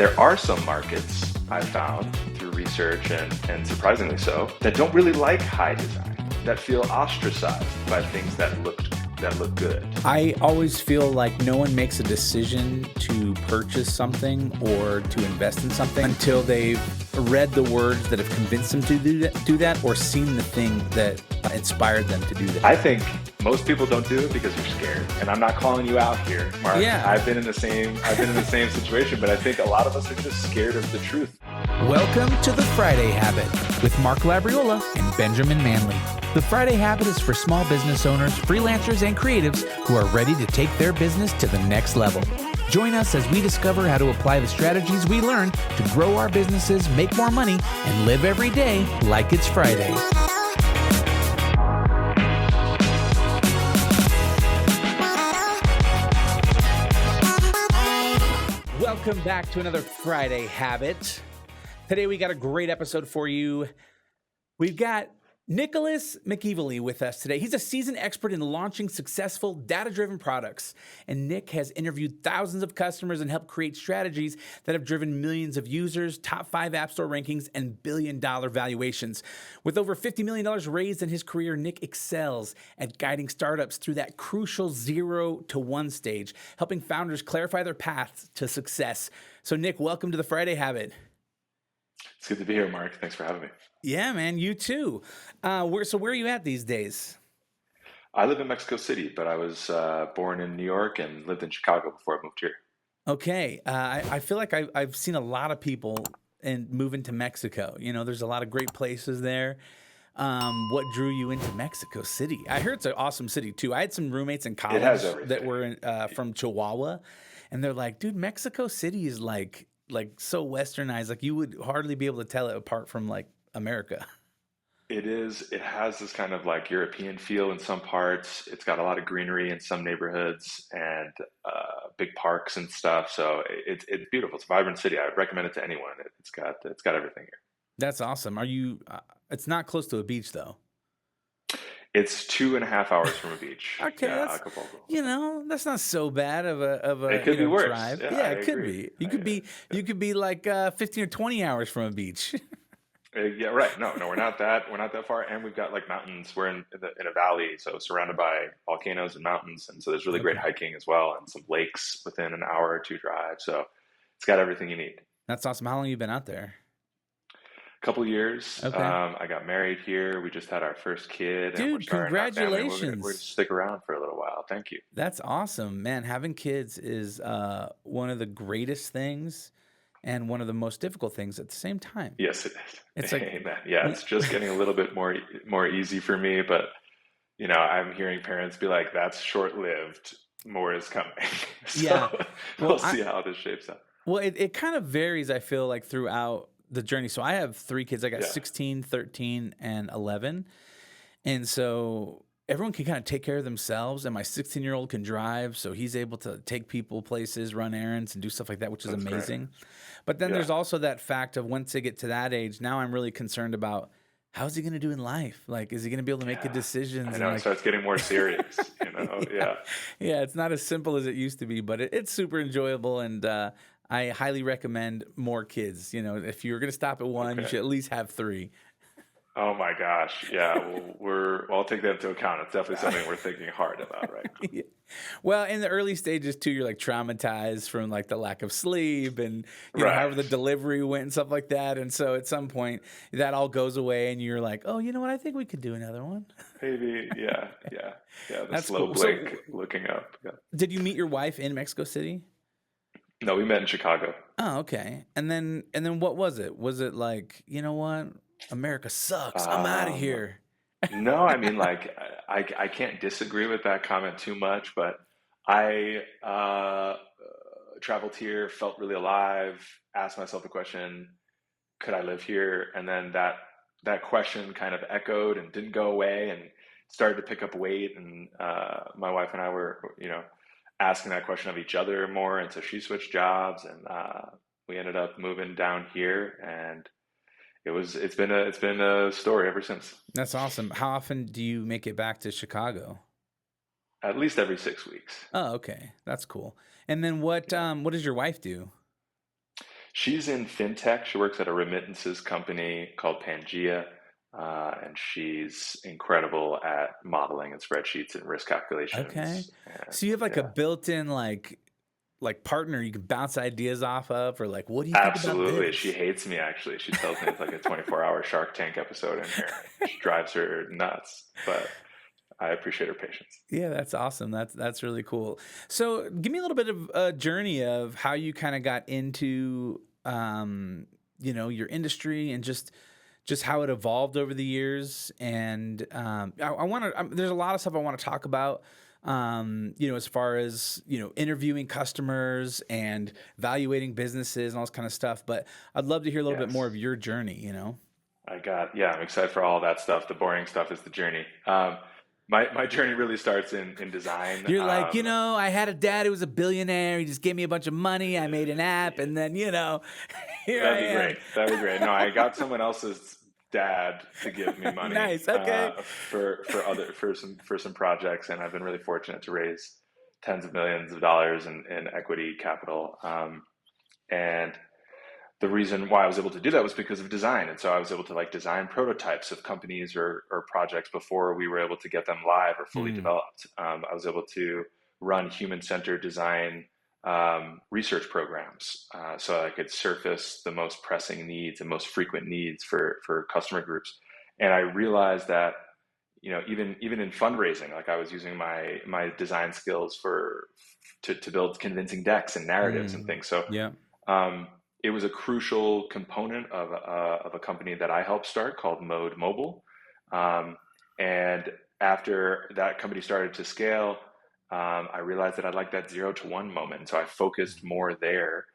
There are some markets I found through research and surprisingly so, that don't really like high design, that feel ostracized by things that look good. I always feel like no one makes a decision to purchase something or to invest in something until they've read the words that have convinced them to do that or seen the thing that inspired them to do that. I think most people don't do it because they're scared. And I'm not calling you out here, Mark. Yeah. I've been in the same situation, but I think a lot of us are just scared of the truth. Welcome to the Friday Habit with Mark Labriola and Benjamin Manley. The Friday Habit is for small business owners, freelancers, and creatives who are ready to take their business to the next level. Join us as we discover how to apply the strategies we learn to grow our businesses, make more money, and live every day like it's Friday. Welcome back to another Friday Habit. Today we got a great episode for you. We've got Nicholas McEvily with us today. He's a seasoned expert in launching successful data-driven products. And Nick has interviewed thousands of customers and helped create strategies that have driven millions of users, top 5 App Store rankings, and billion-dollar valuations. With over $50 million raised in his career, Nick excels at guiding startups through that crucial 0 to 1 stage, helping founders clarify their paths to success. So Nick, welcome to the Friday Habit. It's good to be here, Mark. Thanks for having me. Yeah, man, you too. Where are you at these days? I live in Mexico City, but I was born in New York and lived in Chicago before I moved here. Okay. I feel like I've seen a lot of people move into Mexico. You know, there's a lot of great places there. What drew you into Mexico City? I heard it's an awesome city too. I had some roommates in college that were from Chihuahua, and they're like, dude, Mexico City is like so westernized. Like you would hardly be able to tell it apart from like America. It has this kind of like European feel in some parts. It's got a lot of greenery in some neighborhoods and big parks and stuff. So it's beautiful. It's a vibrant city. I recommend it to anyone. It's got everything here. That's awesome. Are you? It's not close to a beach though. It's 2.5 hours from a beach. Okay, Yeah, that's, Acapulco. that's not so bad of a It could be worse. drive. Yeah, It could agree. be. You could be like 15 or 20 hours from a beach. Yeah, right. No, we're not that far, and we've got like mountains. We're in a valley, so surrounded by volcanoes and mountains, and so there's really great hiking as well, and some lakes within an hour or two drive. So it's got everything you need. That's awesome. How long have you been out there? A couple years. Okay. I got married here. We just had our first kid. Dude, and we're starting our family. congratulations. We're gonna stick around for a little while. Thank you. That's awesome, man. Having kids is one of the greatest things and one of the most difficult things at the same time. Yes, it is. It's like, Amen. Yeah, it's just getting a little bit more easy for me, but I'm hearing parents be like, "That's short-lived. More is coming." So yeah. we'll see how this shapes up. Well, it kind of varies, I feel like, throughout the journey. So I have 3 kids. I got 16, 13, and 11. And so everyone can kind of take care of themselves. And my 16-year-old can drive, so he's able to take people places, run errands, and do stuff like that, which is amazing. Great. But then there's also that fact of once they get to that age, now I'm really concerned about how's he going to do in life? Like, is he going to be able to make good decisions? I know, it starts getting more serious, Yeah, it's not as simple as it used to be, but it's super enjoyable, and I highly recommend more kids. If you're going to stop at 1, you should at least have 3. Oh my gosh. Yeah. I'll take that into account. It's definitely something we're thinking hard about right now. Yeah. Well, in the early stages too, you're like traumatized from like the lack of sleep and however the delivery went and stuff like that. And so at some point that all goes away and you're like, oh, you know what? I think we could do another one. Maybe. Yeah. The That's slow cool. blink looking up. Yeah. Did you meet your wife in Mexico City? No, we met in Chicago. Oh, okay. And then what was it? Was it like, you know what? America sucks. I'm out of here. No, I mean, like, I can't disagree with that comment too much, but I traveled here, felt really alive, asked myself the question, could I live here? And then that question kind of echoed and didn't go away and started to pick up weight. And my wife and I were, asking that question of each other more. And so she switched jobs and we ended up moving down here, and it's been a story ever since. That's awesome. How often do you make it back to Chicago? At least every 6 weeks. Oh, okay. That's cool. And then what does your wife do? She's in fintech. She works at a remittances company called Pangea, and she's incredible at modeling and spreadsheets and risk Okay. calculations. And So you have like a yeah, built-in like partner you can bounce ideas off of, or like, what do you think about absolutely. She this? hates me actually. She tells me it's like a 24-hour Shark Tank episode in here. It drives her nuts, but I appreciate her patience. Yeah, that's awesome. That's really cool. So, give me a little bit of a journey of how you kind of got into, your industry, and just how it evolved over the years. And I want to. There's a lot of stuff I want to talk about. As far as interviewing customers and evaluating businesses and all this kind of stuff. But I'd love to hear a little bit more Yes. of your journey. Yeah, I'm excited for all that stuff. The boring stuff is the journey. My journey really starts in design. You're like, I had a dad who was a billionaire. He just gave me a bunch of money. I made an app, and then, here I That'd be am. great. That'd be great. No, I got someone else's dad to give me money Nice. Okay. for some projects, and I've been really fortunate to raise tens of millions of dollars in equity capital. And the reason why I was able to do that was because of design. And so I was able to like design prototypes of companies or projects before we were able to get them live or fully Hmm. developed. I was able to run human-centered design research programs, so I could surface the most pressing needs and most frequent needs for customer groups. And I realized that even in fundraising, like I was using my design skills to build convincing decks and narratives and Hmm. things. So Yeah. um, it was a crucial component of a company that I helped start called Mode Mobile. Um, and after that company started to scale, I realized that I liked that 0 to 1 moment. So I focused more there,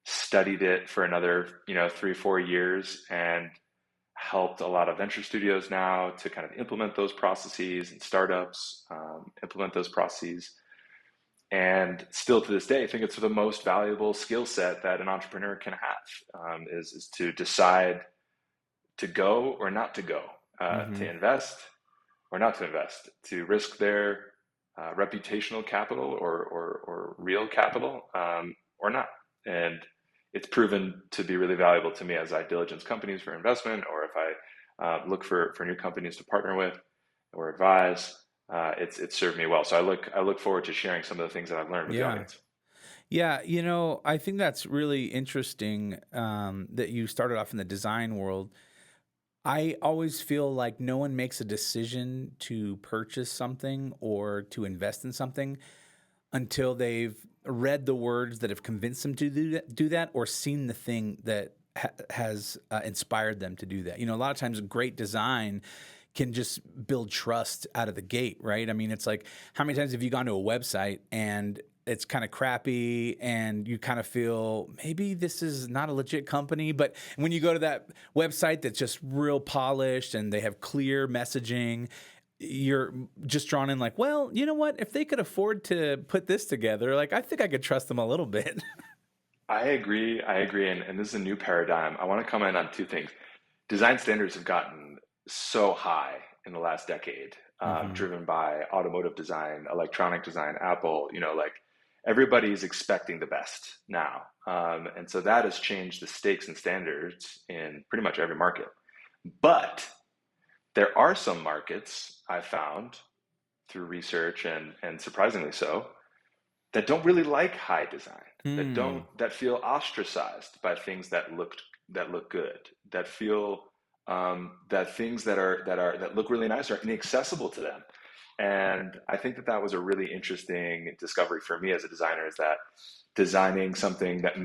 studied it for another, 3, 4 years, and helped a lot of venture studios now to kind of implement those processes, and startups implement those processes. And still to this day, I think it's the most valuable skill set that an entrepreneur can have, is to decide to go or not to go, Hmm. to invest or not to invest, to risk their reputational capital or real capital, or not. And it's proven to be really valuable to me as I diligence companies for investment, or if I look for new companies to partner with or advise. It's served me well. So I look forward to sharing some of the things that I've learned with the Yeah. audience. Yeah. I think that's really interesting, that you started off in the design world. I always feel like no one makes a decision to purchase something or to invest in something until they've read the words that have convinced them to do that, or seen the thing that has inspired them to do that. A lot of times great design can just build trust out of the gate, right? I mean, it's like, how many times have you gone to a website and it's kind of crappy and you kind of feel maybe this is not a legit company, but when you go to that website that's just real polished and they have clear messaging, you're just drawn in like, well, you know what? If they could afford to put this together, like, I think I could trust them a little bit. I agree. I agree. And this is a new paradigm. I want to comment on two things. Design standards have gotten so high in the last decade, Hmm. driven by automotive design, electronic design, Apple, like everybody's expecting the best now. And so that has changed the stakes and standards in pretty much every market. But there are some markets I found through research and surprisingly so, that don't really like high design, Hmm. that feel ostracized by things that look good, that feel that things that look really nice are inaccessible to them. And I think that was a really interesting discovery for me as a designer, is that designing something that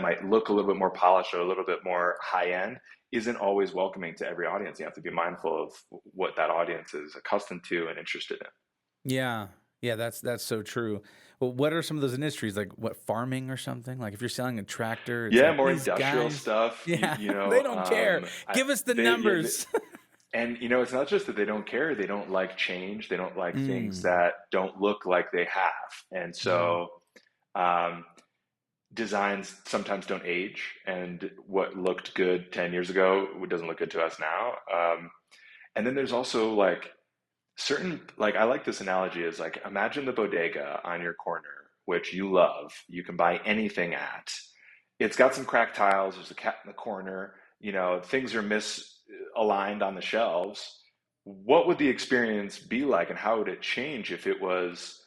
might look a little bit more polished or a little bit more high end isn't always welcoming to every audience. You have to be mindful of what that audience is accustomed to and interested in. Yeah. Yeah, that's so true. Well, what are some of those industries, like what, farming or something? Like if you're selling a tractor, it's Yeah, like more these industrial guys, stuff. yeah, they don't care. Give us the numbers. And it's not just that they don't care; they don't like change. They don't like things Mm. that don't look like they have. And Mm. so, um, designs sometimes don't age, and what looked good 10 years ago doesn't look good to us now. And then there's also like certain, like, I like this analogy, is like, imagine the bodega on your corner, which you love, you can buy anything at. it's got some cracked tiles. There's a cat in the corner. Things are misaligned on the shelves. What would the experience be like, and how would it change if it was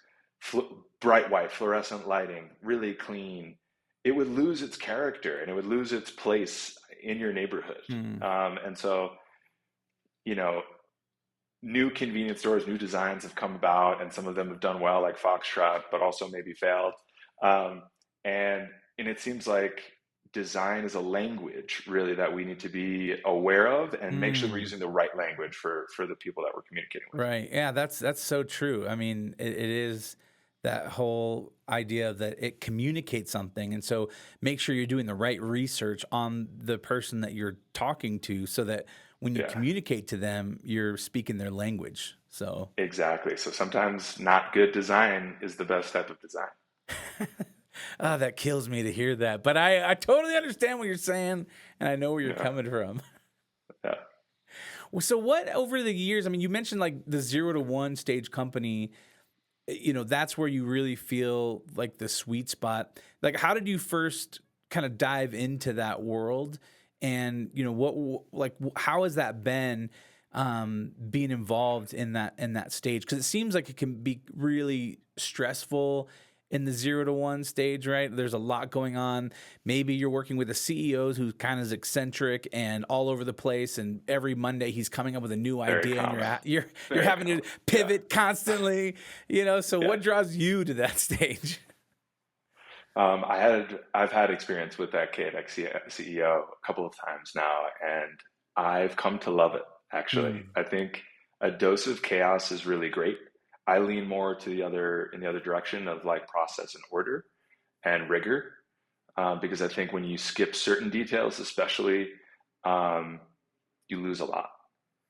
bright white, fluorescent lighting, really clean? It would lose its character and it would lose its place in your neighborhood. Hmm. And so, you know, new convenience stores, new designs have come about, and some of them have done well, like Foxtrot, but also maybe failed. Um, and and it seems like design is a language really that we need to be aware of and make sure we're Mm. using the right language for the people that we're communicating with. Right. Yeah, that's so true. I mean, it is that whole idea that it communicates something. And so make sure you're doing the right research on the person that you're talking to so that when you Yeah, communicate to them, you're speaking their language. So exactly. So sometimes not good design is the best type of design. that kills me to hear that. But I totally understand what you're saying and I know where you're Yeah, coming from. yeah. Well, so what over the years, I mean, you mentioned like the 0 to 1 stage company, that's where you really feel like the sweet spot. Like, how did you first kind of dive into that world? And, how has that been being involved in that stage? Because it seems like it can be really stressful in the 0 to 1 stage, right? There's a lot going on. Maybe you're working with a CEO who kind of is eccentric and all over the place, and every Monday he's coming up with a new Very idea, and common. you're Very having to common. Yeah, pivot constantly. So yeah. what draws you to that stage? I've had experience with that KX CEO a couple of times now, and I've come to love it, actually. Hmm. I think a dose of chaos is really great. I lean more to in the other direction of like process and order and rigor, because I think when you skip certain details, especially, um, you lose a lot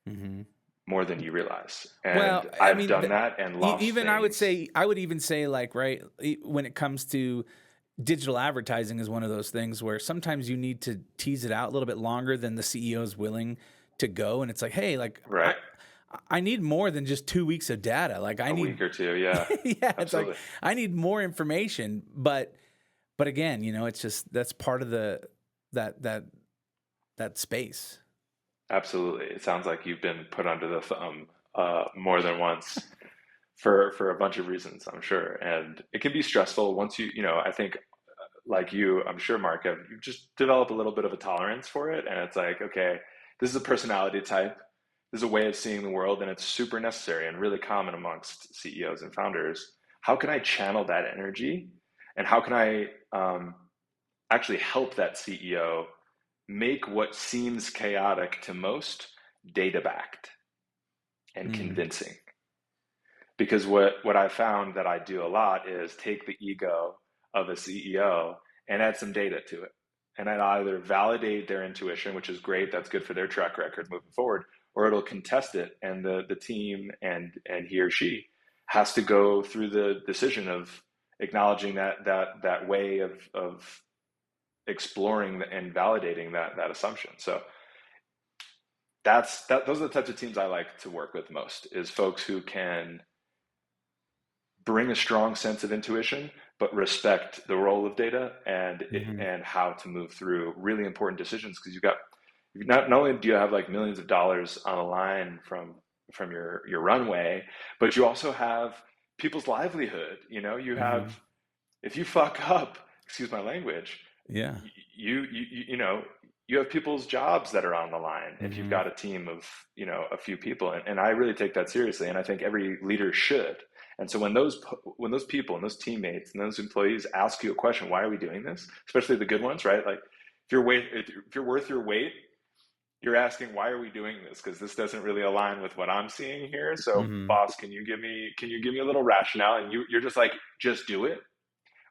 Hmm. more than you realize. Well, And I I've mean, done that and lost even things. I would even say like, right, when it comes to digital advertising is one of those things where sometimes you need to tease it out a little bit longer than the CEO is willing to go. And it's like, hey, like Right. I need more than just 2 weeks of data. Like I A need, week or two. Yeah, yeah, it's like absolutely. I need more information. But again, it's just that's part of that that that space. Absolutely. It sounds like you've been put under the thumb more than once for a bunch of reasons, I'm sure. And it can be stressful once I think like you, I'm sure, Mark, you just develop a little bit of a tolerance for it. And it's like, okay, this is a personality type. This is a way of seeing the world, and it's super necessary and really common amongst CEOs and founders. How can I channel that energy? And how can I actually help that CEO make what seems chaotic to most data backed and Mm. convincing? Because what I found that I do a lot is take the ego of a CEO and add some data to it. And I'd either validate their intuition, which is great, that's good for their track record moving forward, or it'll contest it. And the team and he or she has to go through the decision of acknowledging that way of exploring and validating that assumption. So those are the types of teams I like to work with most, is folks who can bring a strong sense of intuition, but respect the role of data Hmm. and how to move through really important decisions. Because you've got not only do you have like millions of dollars on the line from your runway, but you also have people's livelihood. You have, Hmm. if you fuck up, excuse my language, Yeah. you have people's jobs that are on the line if you've Hmm. got a team of a few people, and I really take that seriously, and I think every leader should. And so when those people and those teammates and those employees ask you a question, why are we doing this, especially the good ones, right? Like if you're worth your weight, you're asking, why are we doing this? Because this doesn't really align with what I'm seeing here. So Hmm. boss, can you give me a little rationale? And you're just like, just do it,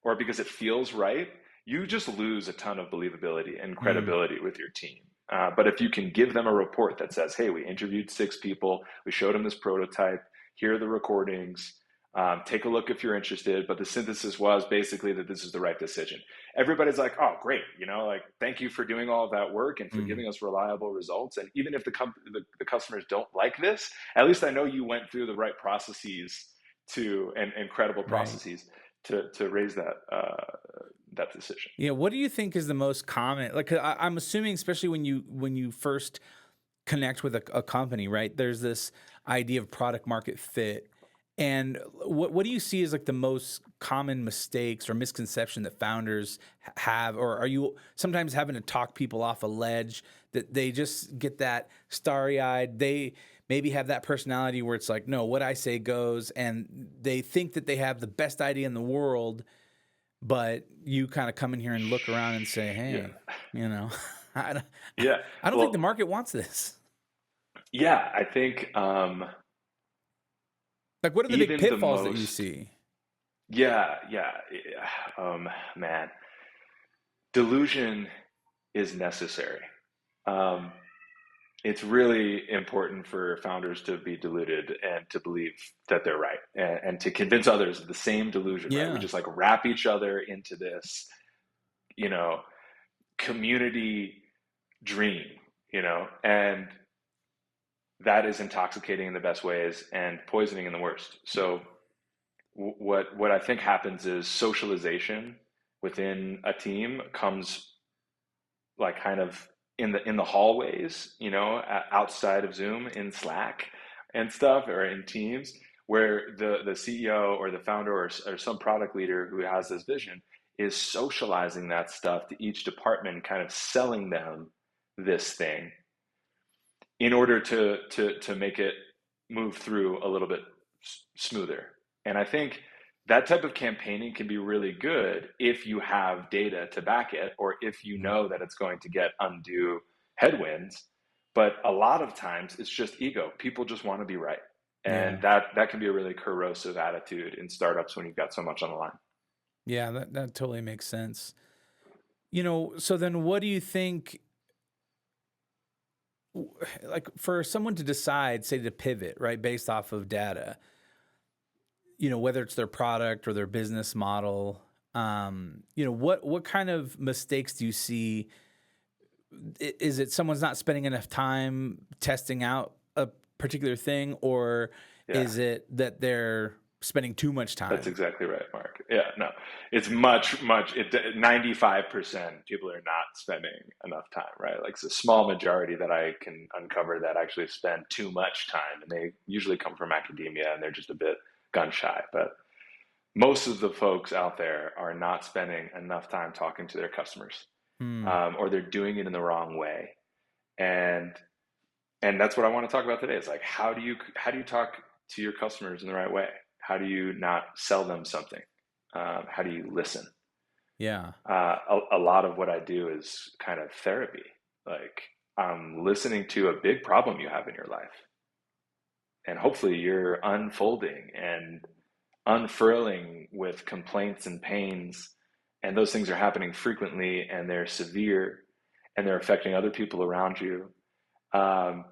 or because it feels right, you just lose a ton of believability and Mm. credibility with your team. But if you can give them a report that says, hey, we interviewed 6 people, we showed them this prototype, here are the recordings, take a look if you're interested, but the synthesis was basically that this is the right decision. Everybody's like, oh, great, like, thank you for doing all of that work and for Mm. giving us reliable results. And even if the customers don't like this, at least I know you went through the right processes and credible Right. processes to raise that decision. Yeah. What do you think is the most common? Like, 'cause I'm assuming, especially when you first connect with a company, right? There's this idea of product market fit. And what do you see as like the most common mistakes or misconception that founders have? Or are you sometimes having to talk people off a ledge that they just get that starry eyed? They maybe have that personality where it's like, no, what I say goes, and they think that they have the best idea in the world, but you kind of come in here and look around and say, Yeah. hey, you know, I don't, Yeah. I don't think the Well, market wants this. yeah, I think Like, what are the big even the pitfalls that you most, see? yeah. Man, delusion is necessary. Um, it's really important for founders to be deluded and to believe that they're right, and to convince others of the same delusion, right? We Yeah. just like wrap each other into this, you know, community dream, and that is intoxicating in the best ways and poisoning in the worst. So what I think happens is socialization within a team comes like kind of in the hallways, outside of Zoom, in Slack and stuff, or in Teams, where the CEO or the founder, or some product leader who has this vision is socializing that stuff to each department, kind of selling them this thing in order to make it move through a little bit smoother. And I think that type of campaigning can be really good if you have data to back it, or if you Mhm. know that it's going to get undue headwinds. But a lot of times it's just ego. People just want to be right. And Yeah. that can be a really corrosive attitude in startups when you've got so much on the line. Yeah, that totally makes sense. So then what do you think, like for someone to decide, say to pivot, right, based off of data, whether it's their product or their business model, what kind of mistakes do you see? Is it someone's not spending enough time testing out a particular thing, or Yeah. is it that they're spending too much That's time? exactly right, Mark. Yeah, no, it's much, 95% people are not spending enough time, right? Like it's a small majority that I can uncover that actually spend too much time, and they usually come from academia and they're just a bit gun shy. But most of the folks out there are not spending enough time talking to their customers, Hmm. or they're doing it in the wrong way. And that's what I want to talk about today. Is like, how do you talk to your customers in the right way? How do you not sell them something? How do you listen? Yeah. A lot of what I do is kind of therapy. Like, I'm listening to a big problem you have in your life, and hopefully you're unfolding and unfurling with complaints and pains, and those things are happening frequently, and they're severe, and they're affecting other people around you. Um,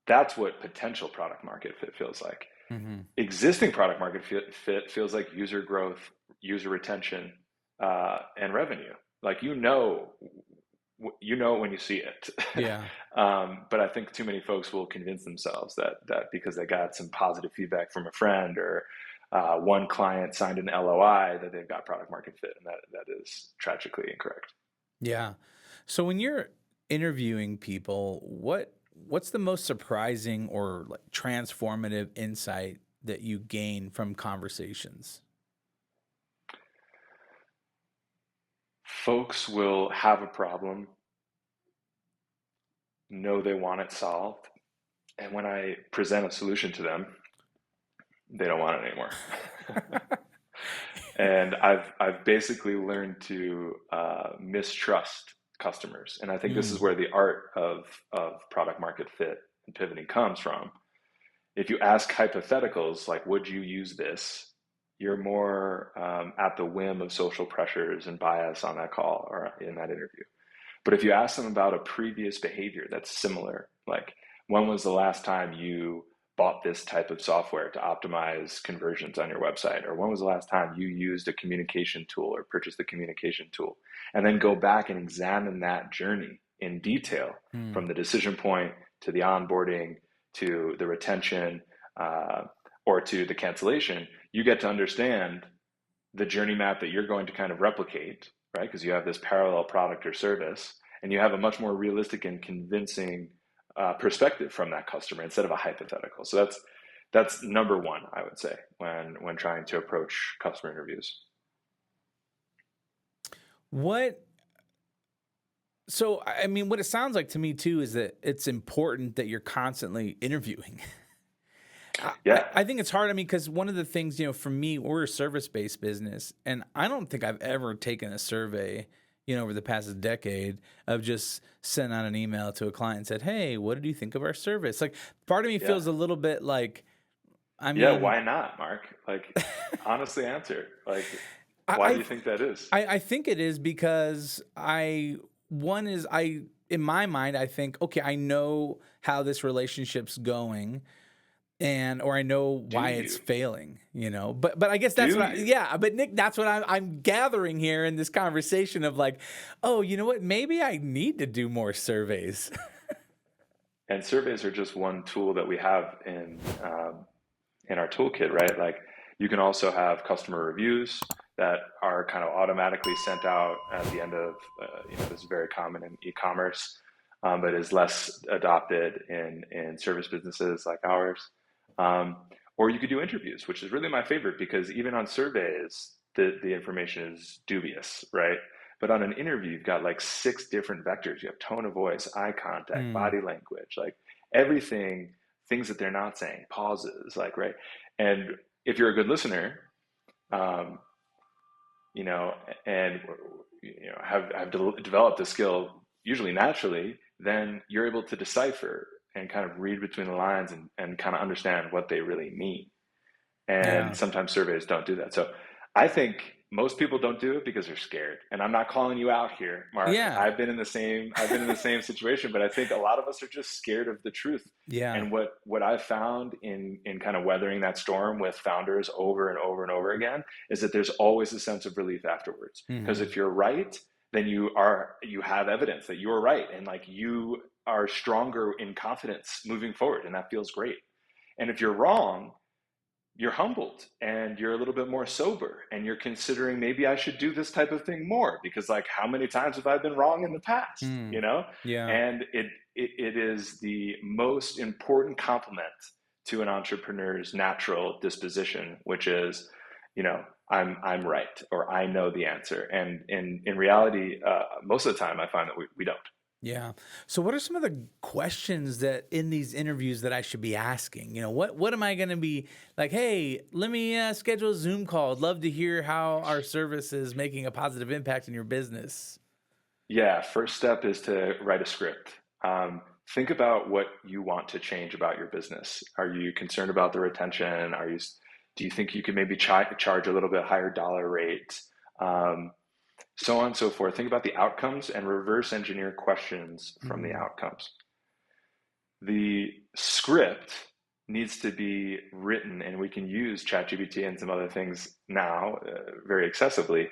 that's what potential product market fit feels like. Hmm. Existing product market fit feels like user growth, user retention, and revenue. Like, when you see it. Yeah. But I think too many folks will convince themselves that because they got some positive feedback from a friend, or one client signed an LOI, that they've got product market fit, and that is tragically incorrect. Yeah. So when you're interviewing people, what's the most surprising or like transformative insight that you gain from conversations? Folks will have a problem, know they want it solved, and when I present a solution to them, they don't want it anymore. And I've basically learned to mistrust customers, and I think this is Mm, where the art of product market fit and pivoting comes from. If you ask hypotheticals like, "Would you use this?" You're more at the whim of social pressures and bias on that call or in that interview. But if you ask them about a previous behavior that's similar, like, when was the last time you bought this type of software to optimize conversions on your website? Or when was the last time you used a communication tool or purchased a communication tool? And then go back and examine that journey in detail, mm, from the decision point to the onboarding to the retention, or to the cancellation. You get to understand the journey map that you're going to kind of replicate, right? Because you have this parallel product or service, and you have a much more realistic and convincing perspective from that customer instead of a hypothetical. So that's number one, I would say, when trying to approach customer interviews. What So, I mean, what it sounds like to me too is that it's important that you're constantly interviewing. Yeah. I think it's hard. I mean, because one of the things, for me, we're a service-based business, and I don't think I've ever taken a survey, over the past decade of just sent out an email to a client and said, "Hey, what did you think of our service?" Like, part of me Yeah. feels a little bit like, I Yeah, mean, why not, Mark? Like, honestly answer. Like, why do I you think that is? I think it is because in my mind, I think, okay, I know how this relationship's going, or I know Do why it's you? failing, but I guess that's Do what you? but Nick, that's what I'm gathering here in this conversation of like, oh, you know what? Maybe I need to do more surveys. And surveys are just one tool that we have in our toolkit, right? Like, you can also have customer reviews that are kind of automatically sent out at the end of, this is very common in e-commerce, but is less adopted in service businesses like ours. Or you could do interviews, which is really my favorite because even on surveys, the information is dubious, right? But on an interview, you've got like 6 different vectors. You have tone of voice, eye contact, Hmm. body language, like everything, things that they're not saying, pauses, like, right? And if you're a good listener, um, you know, and have developed a skill usually naturally, then you're able to decipher and kind of read between the lines and kind of understand what they really mean. And Yeah. sometimes surveys don't do that. So I think most people don't do it because they're scared. And I'm not calling you out here, Mark. Yeah. I've been in the same situation, but I think a lot of us are just scared of the truth. Yeah. And what I've found in kind of weathering that storm with founders over and over and over again is that there's always a sense of relief afterwards. Because Hmm. if you're right, then you have evidence that you are right, and like you are stronger in confidence moving forward, and that feels great. And if you're wrong, you're humbled and you're a little bit more sober and you're considering, maybe I should do this type of thing more because, like, how many times have I been wrong in the past, Hmm. Yeah. And it is the most important compliment to an entrepreneur's natural disposition, which is, I'm right, or I know the answer. And in reality, most of the time I find that we don't. Yeah. So what are some of the questions that in these interviews that I should be asking? What am I going to be like, "Hey, let me schedule a Zoom call. I'd love to hear how our service is making a positive impact in your business." Yeah, first step is to write a script. Think about what you want to change about your business. Are you concerned about the retention? Do you think you could maybe charge a little bit higher dollar rate? Um, so on and so forth. Think about the outcomes and reverse engineer questions from the Mm. outcomes. The script needs to be written, and we can use ChatGPT and some other things now very accessibly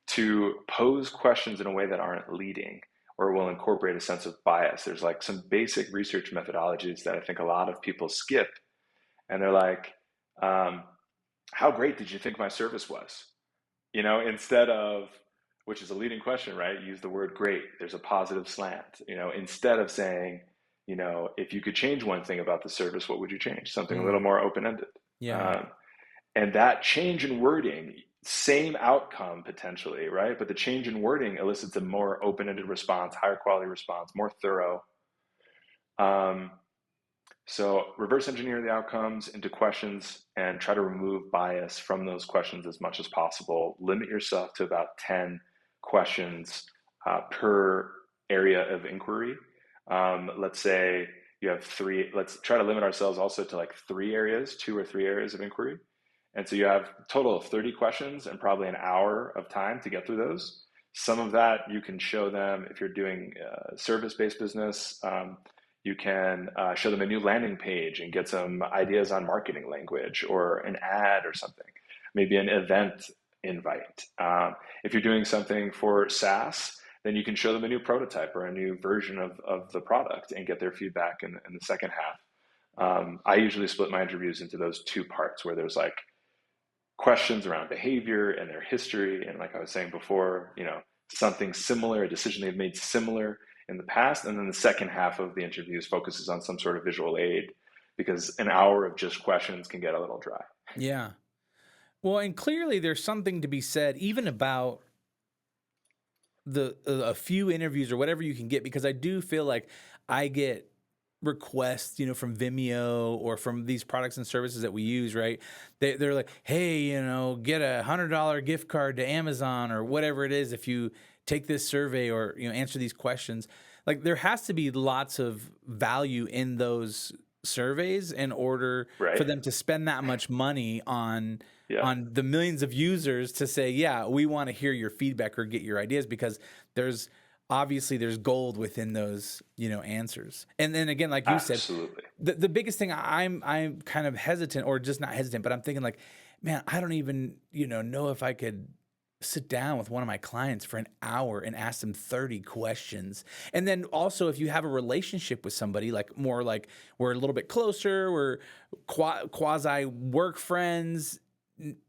to pose questions in a way that aren't leading or will incorporate a sense of bias. There's like some basic research methodologies that I think a lot of people skip, and they're like, um, "How great did you think my service was?" Instead of, which is a leading question, right? Use the word great. There's a positive slant, instead of saying, if you could change one thing about the service, what would you change? Something a little Mm. more open-ended. Yeah. Um, and that change in wording, same outcome potentially, right? But the change in wording elicits a more open-ended response, higher quality response, more thorough. Um, so reverse engineer the outcomes into questions and try to remove bias from those questions as much as possible. Limit yourself to about 10 questions per area of inquiry. Let's say you have 3, let's try to limit ourselves also to like 3 areas, 2 or 3 areas of inquiry. And so you have a total of 30 questions and probably an hour of time to get through those. Some of that you can show them if you're doing service-based business. You can show them a new landing page and get some ideas on marketing language or an ad or something, maybe an event invite. If you're doing something for SaaS, then you can show them a new prototype or a new version of the product and get their feedback in the second half. I usually split my interviews into those 2 parts where there's like questions around behavior and their history. And like I was saying before, something similar, a decision they've made similar in the past. And then the second half of the interviews focuses on some sort of visual aid, because an hour of just questions can get a little dry. Yeah. Well, and clearly there's something to be said even about a few interviews or whatever you can get, because I do feel like I get requests, from Vimeo or from these products and services that we use, right? They're like, hey, get a $100 gift card to Amazon or whatever it is if you take this survey or answer these questions. Like, there has to be lots of value in those surveys in order for Right. them to spend that much money on Yeah. the millions of users to say, yeah, we want to hear your feedback or get your ideas, because there's gold within those, answers. And then again, like you said, Absolutely. the biggest thing I'm kind of hesitant, or just not hesitant, but I'm thinking like, man, I don't even, know if I could sit down with one of my clients for an hour and ask them 30 questions. And then also, if you have a relationship with somebody, like more like we're a little bit closer, we're quasi work friends,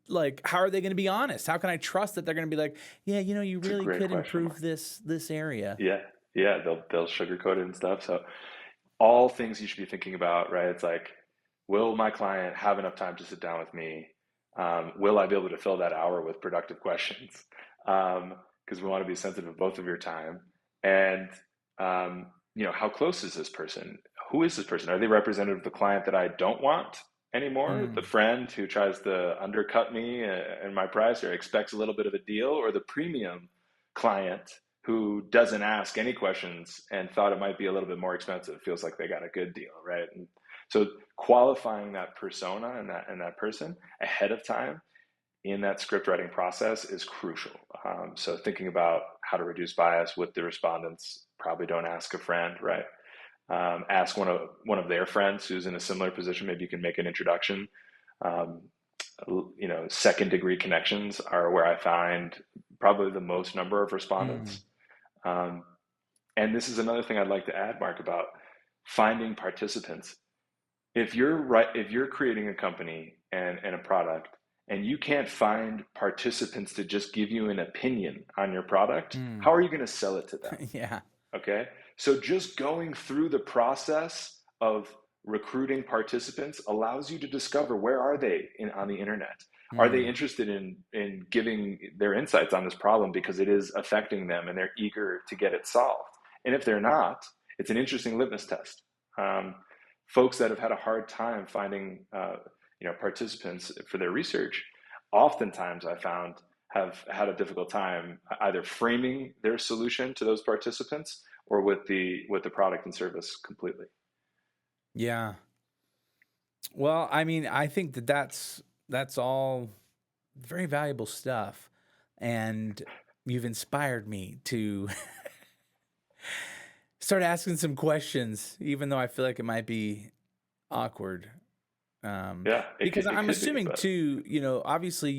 like, how are they going to be honest? How can I trust that they're going to be like, yeah, you It's a really great could question, improve Mark. this area? Yeah. Yeah. They'll sugarcoat it and stuff. So all things you should be thinking about, right? It's like, will my client have enough time to sit down with me? Will I be able to fill that hour with productive questions? Because we want to be sensitive of both of your time. And, how close is this person? Who is this person? Are they representative of the client that I don't want anymore? The Mm, friend who tries to undercut me and my price, or expects a little bit of a deal, or the premium client who doesn't ask any questions and thought it might be a little bit more expensive, feels like they got a good deal, right? And so qualifying that persona and that person ahead of time in that script writing process is crucial. So thinking about how to reduce bias with the respondents, probably don't ask a friend, right? Ask one of their friends who's in a similar position. Maybe you can make an introduction. Um, Second degree connections are where I find probably the most number of mm, respondents. Um, and this is another thing I'd like to add, Mark, about finding participants. If you're creating a company and a product, and you can't find participants to just give you an opinion on your product, mm. how are you going to sell it to them? Yeah. Okay. So just going through the process of recruiting participants allows you to discover, where are they on the internet? Are they Mm, interested in giving their insights on this problem because it is affecting them and they're eager to get it solved? And if they're not, it's an interesting litmus test. Um, Folks that have had a hard time finding participants for their research, oftentimes I found have had a difficult time either framing their solution to those participants, or with the product and service completely. yeah. Well, I mean, I think that's all very valuable stuff, and you've inspired me to start asking some questions, even though I feel like it might be awkward. Yeah, Because it I'm could be, assuming but too, obviously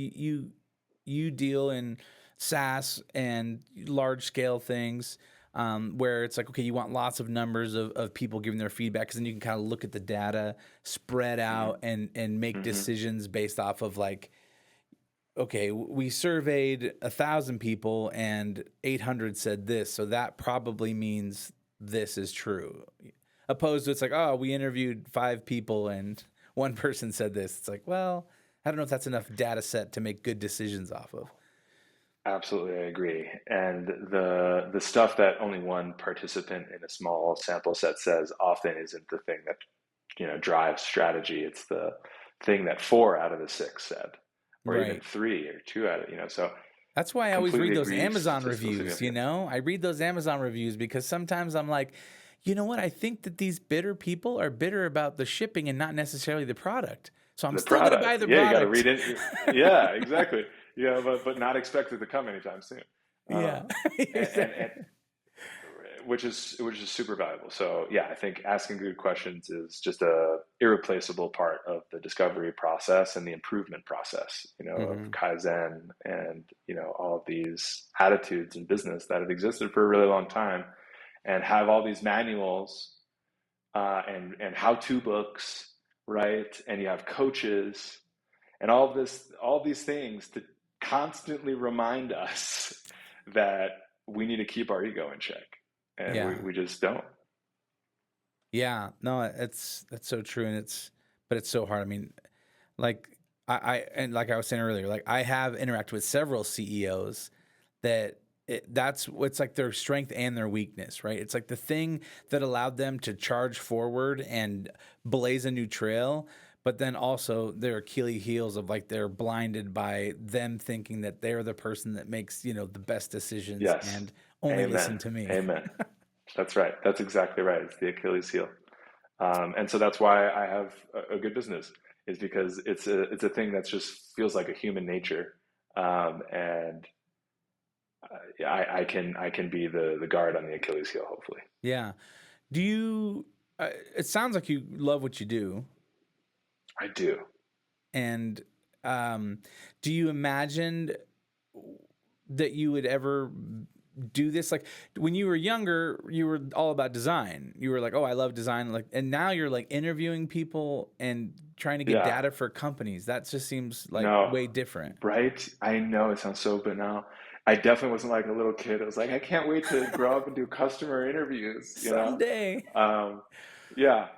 you deal in SaaS and large scale things, where it's like, okay, you want lots of numbers of people giving their feedback, because then you can kind of look at the data spread mm-hmm, out and make mm-hmm, decisions based off of like, okay, we surveyed 1,000 people and 800 said this, so that probably means this is true. Opposed to, it's like, oh, we interviewed 5 people and one person said this. It's like, well, I don't know if that's enough data set to make good decisions off of. absolutely, I agree. And the stuff that only one participant in a small sample set says often isn't the thing that drives strategy. It's the thing that 4 out of the 6 said, or even Right. 3 or 2 out of so. That's why I always Completely read those agree. Amazon Statistical reviews, significance. I read those Amazon reviews because sometimes I'm like, you know what? I think that these bitter people are bitter about the shipping and not necessarily the product. So I'm The still going to buy product. the Yeah, you got to product. read it. Yeah, exactly. Yeah, but not expected to come anytime soon. Yeah. And which is super valuable. So yeah, I think asking good questions is just a irreplaceable part of the discovery process and the improvement process, of Hmm. Kaizen and all of these attitudes in business that have existed for a really long time, and have all these manuals and how-to books, right? And you have coaches, and all these things to constantly remind us that we need to keep our ego in check, and Yeah. we just don't. Yeah. No, that's so true. But it's so hard. I mean, like and like I was saying earlier, like I have interacted with several CEOs that that's what's like their strength and their weakness, right? It's like the thing that allowed them to charge forward and blaze a new trail, but then also their Achilles heels of like they're blinded by them thinking that they're the person that makes, the best decisions Yes. and only Amen. listen to me. Amen. That's right. That's exactly right. It's the Achilles heel. And so that's why I have a good business, is because it's a thing that's just feels like a human nature. And I can be the guard on the Achilles heel, hopefully. Yeah. Do you, it sounds like you love what you do. I do. And do you imagine that you would ever do this? Like when you were younger, you were all about design. You were like, oh, I love design. Like, and now you're like interviewing people and trying to get Yeah. data for companies. That just seems like No. way different. Right? I know it sounds so banal. I definitely wasn't like a little kid. I was like, I can't wait to grow up and do customer interviews, you know? Someday. Um, yeah,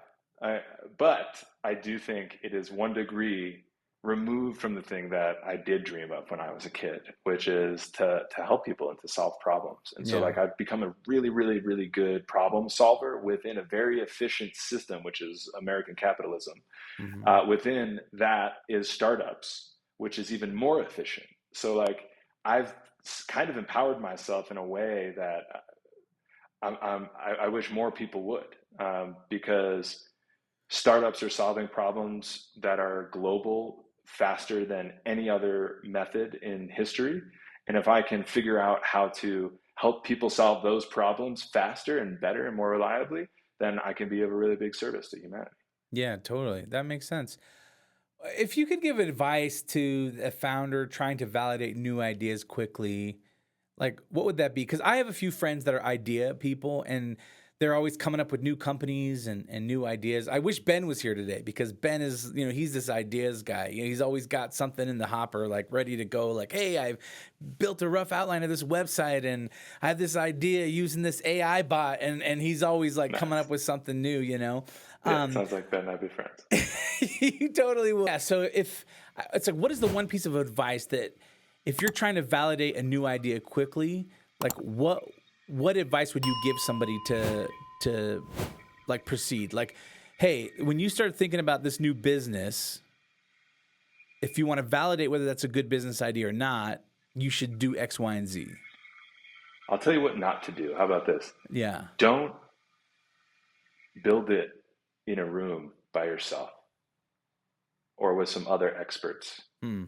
I, but I do think it is 1 degree removed from the thing that I did dream of when I was a kid, which is to help people and to solve problems. And so, Yeah. like, I've become a really, really, really good problem solver within a very efficient system, which is American capitalism. Mm-hmm. Within that is startups, which is even more efficient. So, like, I've kind of empowered myself in a way that I wish more people would, because startups are solving problems that are global faster than any other method in history. And if I can figure out how to help people solve those problems faster and better and more reliably, then I can be of a really big service to humanity. Yeah, totally. That makes sense. If you could give advice to a founder trying to validate new ideas quickly, like what would that be? Because I have a few friends that are idea people and they're always coming up with new companies and new ideas. I wish Ben was here today because Ben is, he's this ideas guy. He's always got something in the hopper, like ready to go. Like, hey, I've built a rough outline of this website and I have this idea using this AI bot. And he's always like coming Nice. up with something new, Yeah, it sounds like Ben and I'd be friends. You totally will. Yeah. So if it's like, what is the one piece of advice that if you're trying to validate a new idea quickly, like what advice would you give somebody to like proceed? Like, hey, when you start thinking about this new business, if you want to validate whether that's a good business idea or not, you should do X, Y, and Z. I'll tell you what not to do. How about this? Yeah. Don't build it in a room by yourself or with some other experts. Hmm.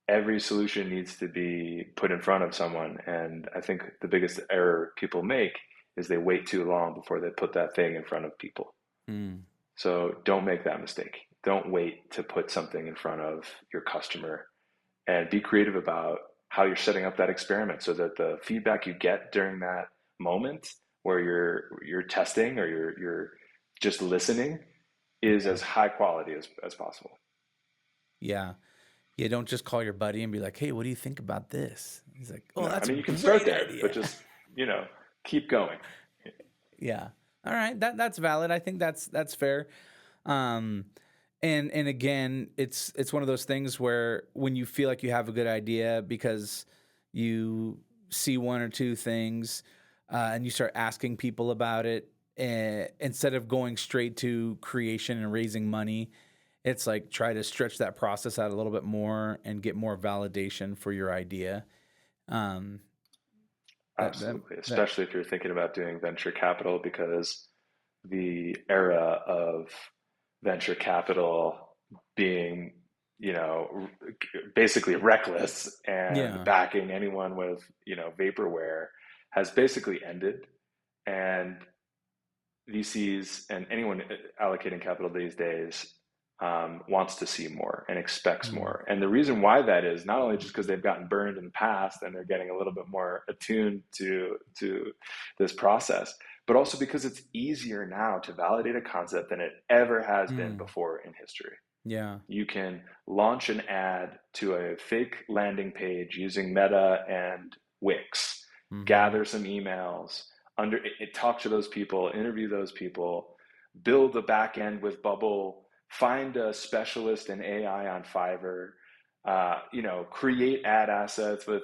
Every solution needs to be put in front of someone. And I think the biggest error people make is they wait too long before they put that thing in front of people. Hmm. So don't make that mistake. Don't wait to put something in front of your customer, and be creative about how you're setting up that experiment so that the feedback you get during that moment where you're testing or you're just listening is as high quality as possible. Yeah. Yeah, don't just call your buddy and be like, "Hey, what do you think about this?" He's like, "Oh, No, I that's a mean, you can start great there, idea." but just, keep going. Yeah. All right. That's valid. I think that's fair. Um, and again, it's one of those things where when you feel like you have a good idea because you see one or two things, and you start asking people about it, instead of going straight to creation and raising money, it's like try to stretch that process out a little bit more and get more validation for your idea. Um, that that Absolutely, that especially if you're thinking about doing venture capital, because the era of venture capital being, basically reckless and yeah. backing anyone with, vaporware has basically ended. And VCs and anyone allocating capital these days wants to see more and expects Mm. more. And the reason why that is not only just because they've gotten burned in the past and they're getting a little bit more attuned to this process, but also because it's easier now to validate a concept than it ever has been Mm. before in history. Yeah. You can launch an ad to a fake landing page using Meta and Wix, Mm-hmm. gather some emails, talk to those people, interview those people, build a back end with Bubble, find a specialist in AI on Fiverr, create ad assets with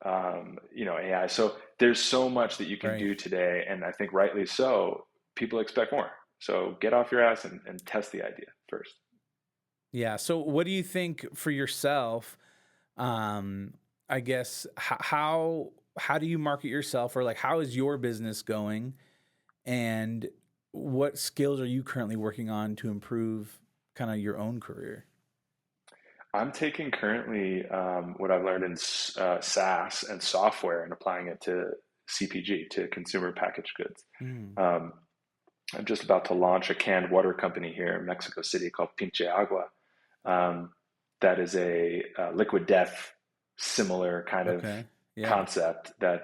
AI. So there's so much that you can Right. do today, and I think rightly so. People expect more. So get off your ass and test the idea first. Yeah. So what do you think for yourself? Um, I guess how do you market yourself, or like how is your business going, and what skills are you currently working on to improve kind of your own career? I'm taking currently what I've learned in SaaS and software and applying it to CPG, to consumer packaged goods. Mm. Um, I'm just about to launch a canned water company here in Mexico City called Pinche Agua. Um, that is a liquid death similar kind of Okay. Yeah. concept that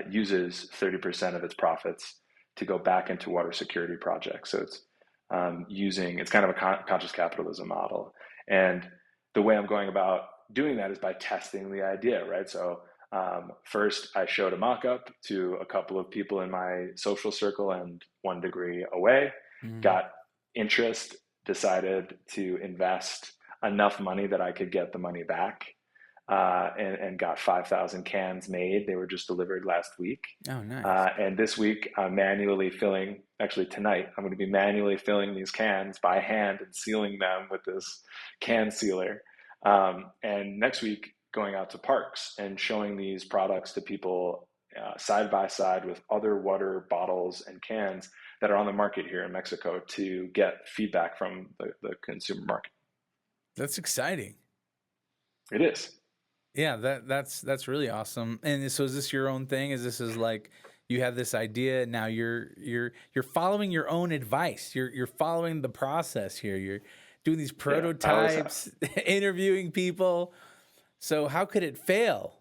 uses 30% of its profits to go back into water security projects. So it's kind of a conscious capitalism model. And the way I'm going about doing that is by testing the idea, right? So first, I showed a mock-up to a couple of people in my social circle and 1 degree away, Mm. got interest, decided to invest enough money that I could get the money back, and got 5,000 cans made. They were just delivered last week. Oh, nice. And this week, I'm manually filling, actually, tonight, I'm going to be manually filling these cans by hand and sealing them with this can sealer. And next week, going out to parks and showing these products to people side by side with other water bottles and cans that are on the market here in Mexico to get feedback from the consumer market. That's exciting. It is. Yeah, that's really awesome. And so is this your own thing? Is like you have this idea and now you're following your own advice. You're following the process here. You're doing these Yeah, I always have. prototypes, interviewing people. So how could it fail?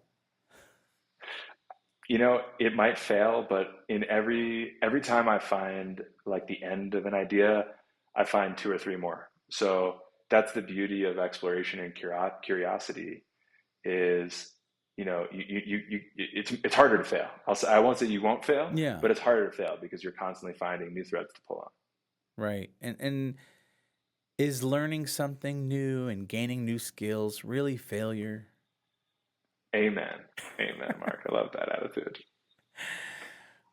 It might fail, but in every time I find like the end of an idea, I find two or three more. So that's the beauty of exploration and curiosity is, it's harder to fail. I won't say you won't fail, Yeah, but it's harder to fail because you're constantly finding new threads to pull on. right. And is learning something new and gaining new skills really failure? Amen. Amen, Mark. I love that attitude.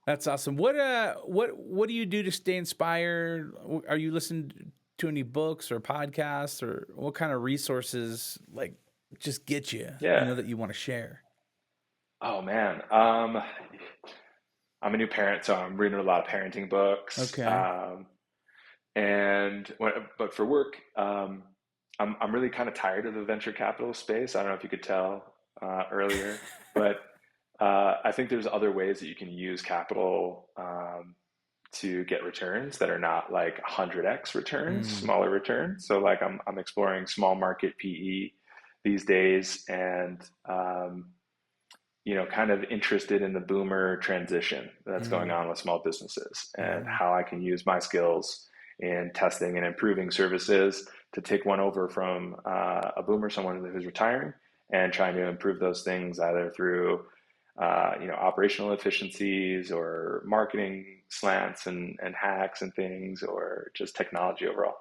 That's awesome. What do you do to stay inspired? Are you listening to any books or podcasts, or what kind of resources like just get you, Yeah. that you want to share? Oh man. I'm a new parent, so I'm reading a lot of parenting books. Okay. But for work, I'm really kind of tired of the venture capital space. I don't know if you could tell earlier, but I think there's other ways that you can use capital to get returns that are not like 100x returns, Mm, smaller returns. So like I'm exploring small market PE these days, and kind of interested in the boomer transition that's going mm, on with small businesses and hmm. how I can use my skills in testing and improving services to take one over from a boomer, someone who's retiring, and trying to improve those things either through operational efficiencies or marketing slants and hacks and things, or just technology overall.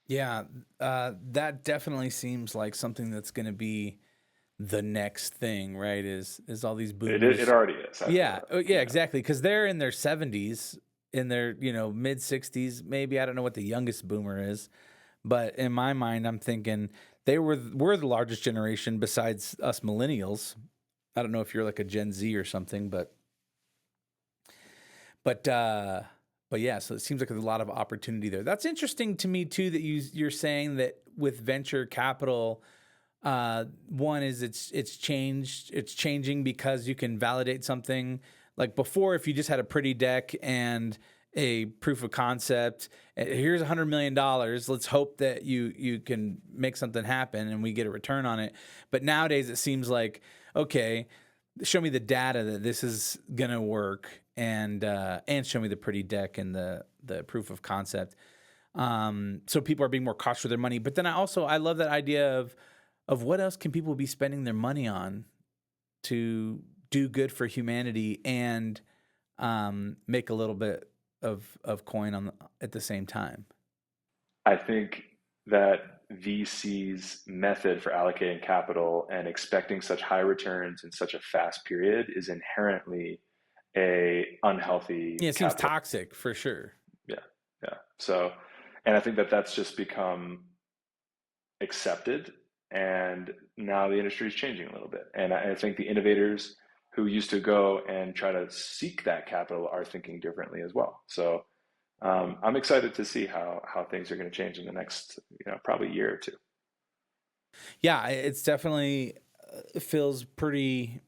Yeah, that definitely seems like something that's going to be the next thing, right? Is all these It boomers? already is, I feel Yeah, that. yeah, exactly. Because they're in their 70s, in their mid 60s, maybe. I don't know what the youngest boomer is, but in my mind, I'm thinking we're the largest generation besides us millennials. I don't know if you're like a Gen Z or something, but uh, but yeah. So it seems like there's a lot of opportunity there. That's interesting to me too. That you're saying that with venture capital. One is it's changing because you can validate something. Like before, if you just had a pretty deck and a proof of concept, here's $100 million. Let's hope that you can make something happen and we get a return on it. But nowadays it seems like, okay, show me the data that this is gonna work, and show me the pretty deck and the proof of concept. So people are being more cautious with their money. But then I love that idea of what else can people be spending their money on to do good for humanity and make a little bit of coin at the same time. I think that VC's method for allocating capital and expecting such high returns in such a fast period is inherently a unhealthy Yeah, it seems capital. toxic for sure. Yeah, yeah. So, and I think that that's just become accepted, and now the industry is changing a little bit. And I think the innovators who used to go and try to seek that capital are thinking differently as well. So I'm excited to see how things are going to change in the next, probably year or two. Yeah, it's definitely feels pretty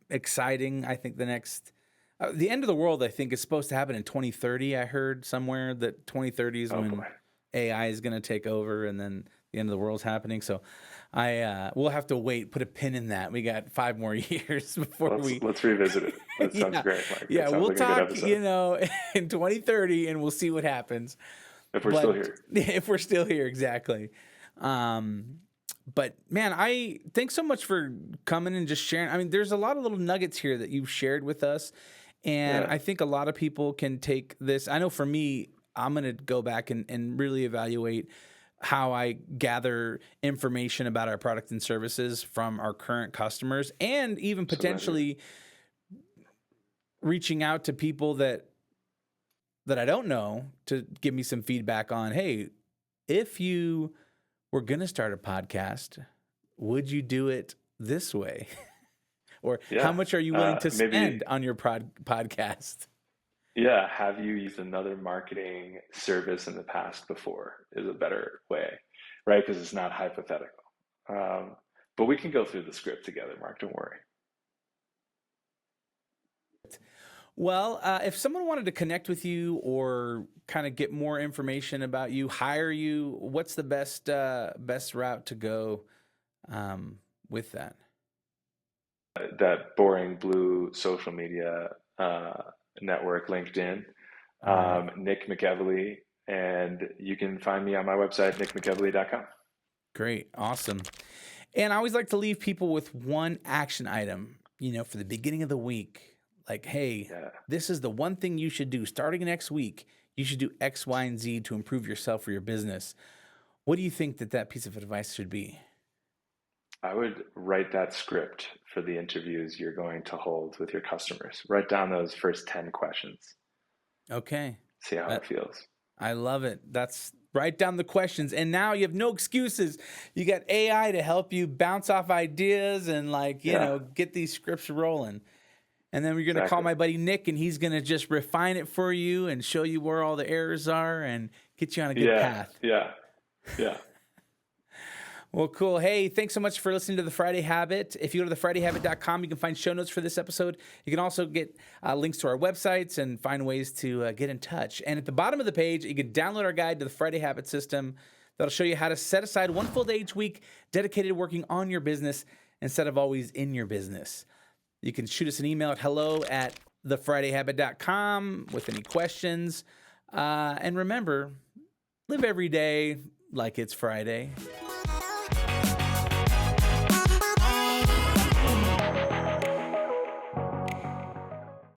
exciting. I think the end of the world, I think, is supposed to happen in 2030. I heard somewhere that 2030 is Oh when boy. AI is going to take over, and then the end of the world's happening. So we'll have to wait, put a pin in that. We got 5 more years before Let's revisit it. That sounds yeah, great, Mark. yeah, That sounds we'll like a good talk, episode. in 2030 and we'll see what happens. If we're still But here. if we're still here, exactly. But man, thanks so much for coming and just sharing. I mean, there's a lot of little nuggets here that you've shared with us. And Yeah, I think a lot of people can take this. I know for me, I'm going to go back and really evaluate how I gather information about our product and services from our current customers, and even absolutely. potentially reaching out to people that I don't know to give me some feedback on, hey, if you were going to start a podcast, would you do it this way? Or how Yeah. much are you willing to Maybe, spend on your podcast? yeah, have you used another marketing service in the past before is a better way, right? Because it's not hypothetical. Um, but we can go through the script together, Mark. Don't worry. Well, if someone wanted to connect with you or kind of get more information about you, hire you, what's the best route to go with that? That boring blue social media network, LinkedIn, All right. Nick McEvily, and you can find me on my website, nickmcevily.com. Great. Awesome. And I always like to leave people with one action item, for the beginning of the week. Like, hey, Yeah, this is the one thing you should do starting next week. You should do X, Y, and Z to improve yourself or your business. What do you think that piece of advice should be? I would write that script for the interviews you're going to hold with your customers. Write down those first 10 questions. Okay. See how it feels. I love it. That's write down the questions. And now you have no excuses. You got AI to help you bounce off ideas and Yeah, get these scripts rolling. And then we're going to call exactly. my buddy Nick and he's going to just refine it for you and show you where all the errors are and get you on a good Yeah, path. yeah, yeah. Well, cool. Hey, thanks so much for listening to The Friday Habit. If you go to thefridayhabit.com, you can find show notes for this episode. You can also get links to our websites and find ways to get in touch. And at the bottom of the page, you can download our guide to the Friday Habit system that'll show you how to set aside one full day each week dedicated to working on your business instead of always in your business. You can shoot us an email at hello@thefridayhabit.com with any questions. And remember, live every day like it's Friday.